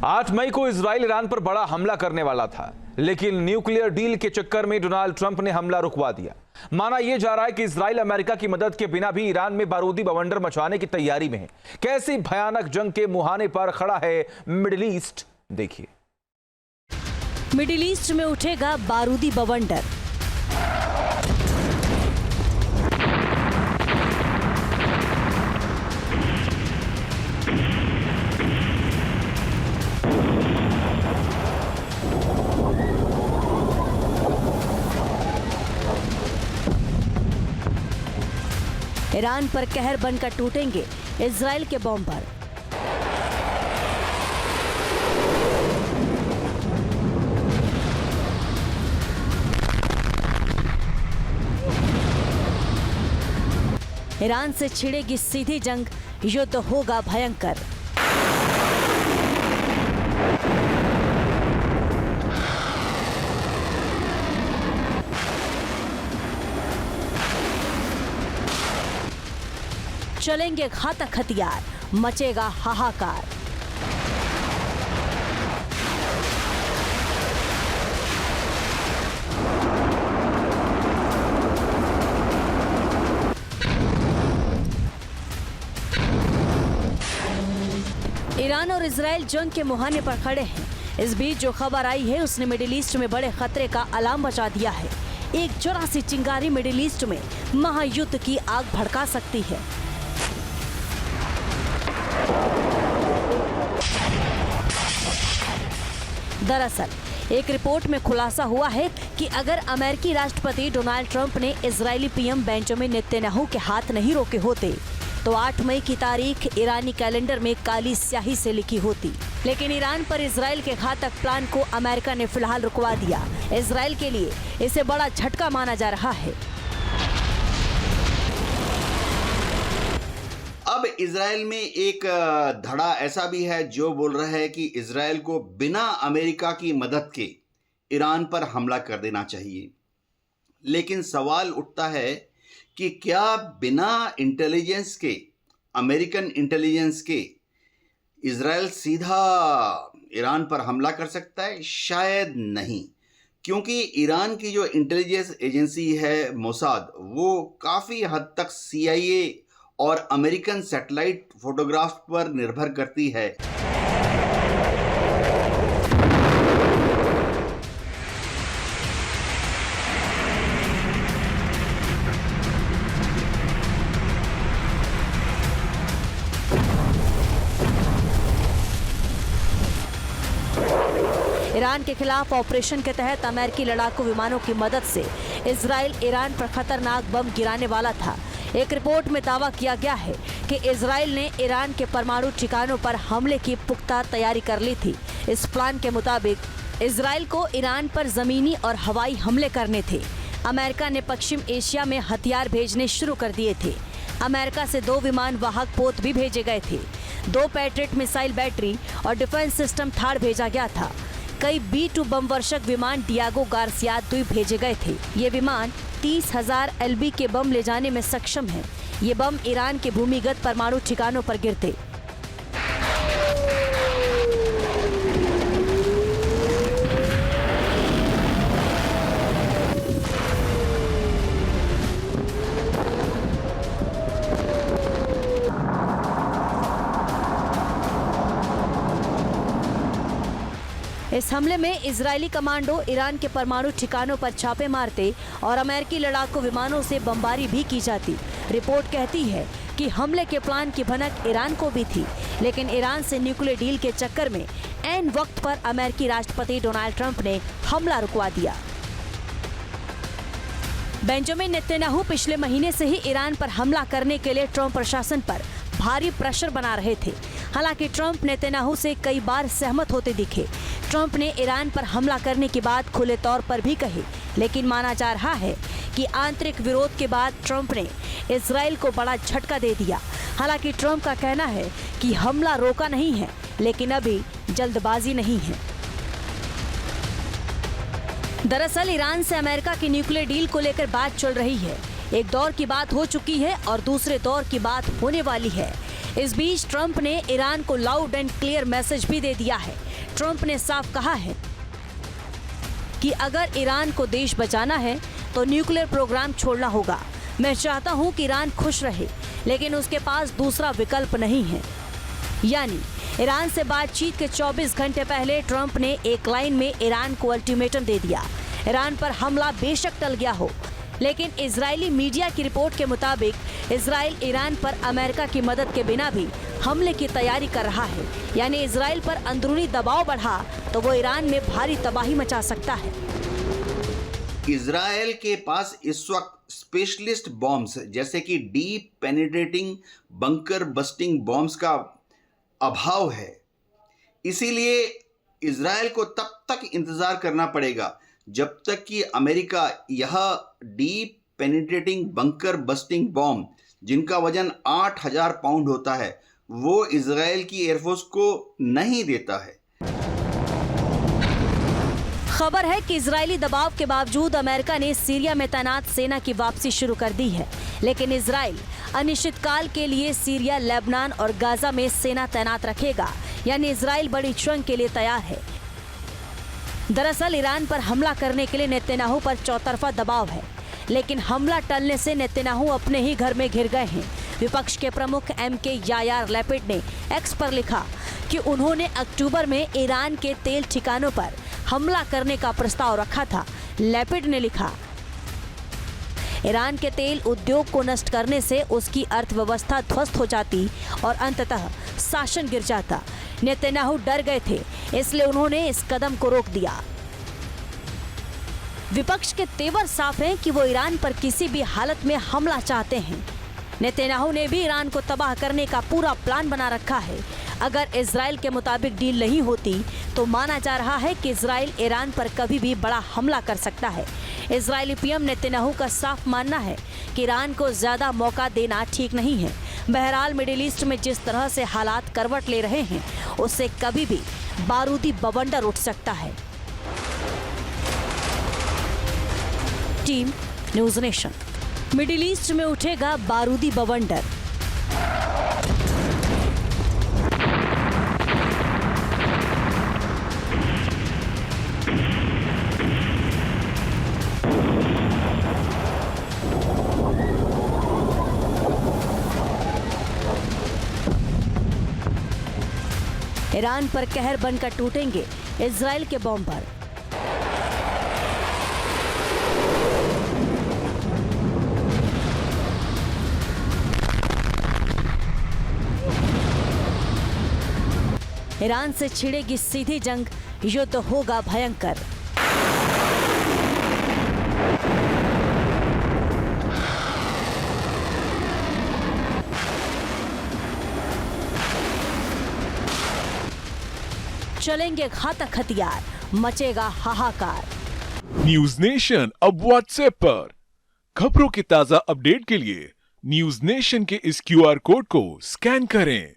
8 मई को Israel Iran पर बड़ा हमला करने वाला था, लेकिन न्यूक्लियर डील के चक्कर में डोनाल्ड ट्रंप ने हमला रुकवा दिया। माना यह जा रहा है कि इजराइल अमेरिका की मदद के बिना भी ईरान में बारूदी बवंडर मचाने की तैयारी में है। कैसी भयानक जंग के मुहाने पर खड़ा है मिडिल ईस्ट, देखिए। मिडिल ईस्ट में उठेगा बारूदी बवंडर। ईरान पर कहर बनकर टूटेंगे इजराइल के बॉम्बर। ईरान से छिड़ेगी सीधी जंग, युद्ध होगा भयंकर। चलेंगे घातक हथियार, मचेगा हाहाकार। ईरान और इजराइल जंग के मुहाने पर खड़े हैं। इस बीच जो खबर आई है उसने मिडिल ईस्ट में बड़े खतरे का अलार्म बजा दिया है। एक जरा सी चिंगारी मिडिल ईस्ट में महायुद्ध की आग भड़का सकती है। दरअसल एक रिपोर्ट में खुलासा हुआ है कि अगर अमेरिकी राष्ट्रपति डोनाल्ड ट्रंप ने इजरायली पीएम बेंजामिन नेतन्याहू के हाथ नहीं रोके होते तो 8 मई की तारीख ईरानी कैलेंडर में काली स्याही से लिखी होती। लेकिन ईरान पर इजराइल के घातक प्लान को अमेरिका ने फिलहाल रुकवा दिया। इजराइल के लिए इसे बड़ा झटका माना जा रहा है। अब इजराइल में एक धड़ा ऐसा भी है जो बोल रहा है कि इजराइल को बिना अमेरिका की मदद के ईरान पर हमला कर देना चाहिए। लेकिन सवाल उठता है कि क्या बिना इंटेलिजेंस के, अमेरिकन इंटेलिजेंस के, इजराइल सीधा ईरान पर हमला कर सकता है? शायद नहीं, क्योंकि ईरान की जो इंटेलिजेंस एजेंसी है मोसाद, वो काफ़ी हद तक CIA और अमेरिकन सैटेलाइट फोटोग्राफ पर निर्भर करती है। ईरान के खिलाफ ऑपरेशन के तहत अमेरिकी लड़ाकू विमानों की मदद से इजराइल ईरान पर खतरनाक बम गिराने वाला था। एक रिपोर्ट में दावा किया गया है कि इजराइल ने ईरान के परमाणु ठिकानों पर हमले की पुख्ता तैयारी कर ली थी। इस प्लान के मुताबिक इजराइल को ईरान पर जमीनी और हवाई हमले करने थे। अमेरिका ने पश्चिम एशिया में हथियार भेजने शुरू कर दिए थे। अमेरिका से 2 विमान वाहक पोत भी भेजे गए थे। 2 पैट्रियट मिसाइल बैटरी और डिफेंस सिस्टम थाड़ भेजा गया था। कई B-2 बम वर्षक विमान डियागो गार्सिया द्वीप भेजे गए थे। ये विमान 30,000 LB के बम ले जाने में सक्षम हैं। ये बम ईरान के भूमिगत परमाणु ठिकानों पर गिरते। इस हमले में इजरायली कमांडो ईरान के परमाणु ठिकानों पर छापे मारते और अमेरिकी लड़ाकू विमानों से बमबारी भी की जाती। रिपोर्ट कहती है कि हमले के प्लान की भनक ईरान को भी थी, लेकिन ईरान से न्यूक्लियर डील के चक्कर में ऐन वक्त पर अमेरिकी राष्ट्रपति डोनाल्ड ट्रंप ने हमला रुकवा दिया। बेंजामिन नेतन्याहू पिछले महीने से ही ईरान पर हमला करने के लिए ट्रंप प्रशासन पर भारी प्रेशर बना रहे थे। हालांकि ट्रंप नेतन्याहू से कई बार सहमत होते दिखे। ट्रंप ने ईरान पर हमला करने की बात खुले तौर पर भी कही, लेकिन माना जा रहा है कि आंतरिक विरोध के बाद ट्रंप ने इजराइल को बड़ा झटका दे दिया। हालांकि ट्रंप का कहना है कि हमला रोका नहीं है, लेकिन अभी जल्दबाजी नहीं है। दरअसल ईरान से अमेरिका की न्यूक्लियर डील को लेकर बात चल रही है। एक दौर की बात हो चुकी है और दूसरे दौर की बात होने वाली है। इस बीच ट्रंप ने ईरान को लाउड एंड क्लियर मैसेज भी दे दिया है। ट्रंप ने साफ कहा है कि अगर ईरान को देश बचाना है तो न्यूक्लियर प्रोग्राम छोड़ना होगा। मैं चाहता हूं कि ईरान खुश रहे, लेकिन उसके पास दूसरा विकल्प नहीं है। यानी ईरान से बातचीत के 24 घंटे पहले ट्रंप ने एक लाइन में ईरान को अल्टीमेटम दे दिया। ईरान पर हमला बेशक टल गया हो, लेकिन इजरायली मीडिया की रिपोर्ट के मुताबिक इजराइल ईरान पर अमेरिका की मदद के बिना भी हमले की तैयारी कर रहा है। यानी इजराइल पर अंदरूनी दबाव बढ़ा तो वो ईरान में भारी तबाही मचा सकता है। इजराइल के पास इस वक्त स्पेशलिस्ट बॉम्ब्स जैसे कि deep penetrating bunker busting bombs का अभाव है। इसीलिए इजराइल को तब तक इंतजार करना पड़ेगा जब तक कि अमेरिका यह deep penetrating bunker busting bomb जिनका वजन 8000 पाउंड होता है वो इजराइल की एयरफोर्स को नहीं देता है। खबर है कि इजरायली दबाव के बावजूद अमेरिका ने सीरिया में तैनात सेना की वापसी शुरू कर दी है, लेकिन इजराइल अनिश्चितकाल के लिए सीरिया, लेबनान और गाजा में सेना तैनात रखेगा। यानी इजराइल बड़ी जंग के लिए तैयार है। दरअसल ईरान पर हमला करने के लिए नेतन्याहू पर चौतरफा दबाव है, लेकिन हमला टलने से नेतन्याहू अपने ही घर में घिर गए हैं। विपक्ष के प्रमुख एमके यायार लैपिड ने एक्स पर लिखा कि उन्होंने अक्टूबर में ईरान के तेल ठिकानों पर हमला करने का प्रस्ताव रखा था। लैपिड ने लिखा, ईरान के तेल उद्योग को नष्ट करने से उसकी अर्थव्यवस्था ध्वस्त हो जाती और अंततः शासन गिर जाता। नेतन्याहू डर गए थे, इसलिए उन्होंने इस कदम को रोक दिया। विपक्ष के तेवर साफ हैं कि वो ईरान पर किसी भी हालत में हमला चाहते हैं। नेतन्याहू ने भी ईरान को तबाह करने का पूरा प्लान बना रखा है। अगर इजराइल के मुताबिक डील नहीं होती तो माना जा रहा है कि इजराइल ईरान पर कभी भी बड़ा हमला कर सकता है। इजरायली पीएम नेतन्याहू का साफ मानना है कि ईरान को ज्यादा मौका देना ठीक नहीं है। बहरहाल मिडिल ईस्ट में जिस तरह से हालात करवट ले रहे हैं उससे कभी भी बारूदी बवंडर उठ सकता है। Team news nation. Middle east में उठेगा बारूदी बवंडर। ईरान पर कहर बनकर टूटेंगे इजराइल के बॉम्बर। ईरान से छिड़ेगी सीधी जंग, युद्ध होगा भयंकर। चलेंगे घातक हथियार, मचेगा हाहाकार। न्यूज नेशन अब व्हाट्सएप पर खबरों के ताजा अपडेट के लिए न्यूज नेशन के इस QR कोड को स्कैन करें।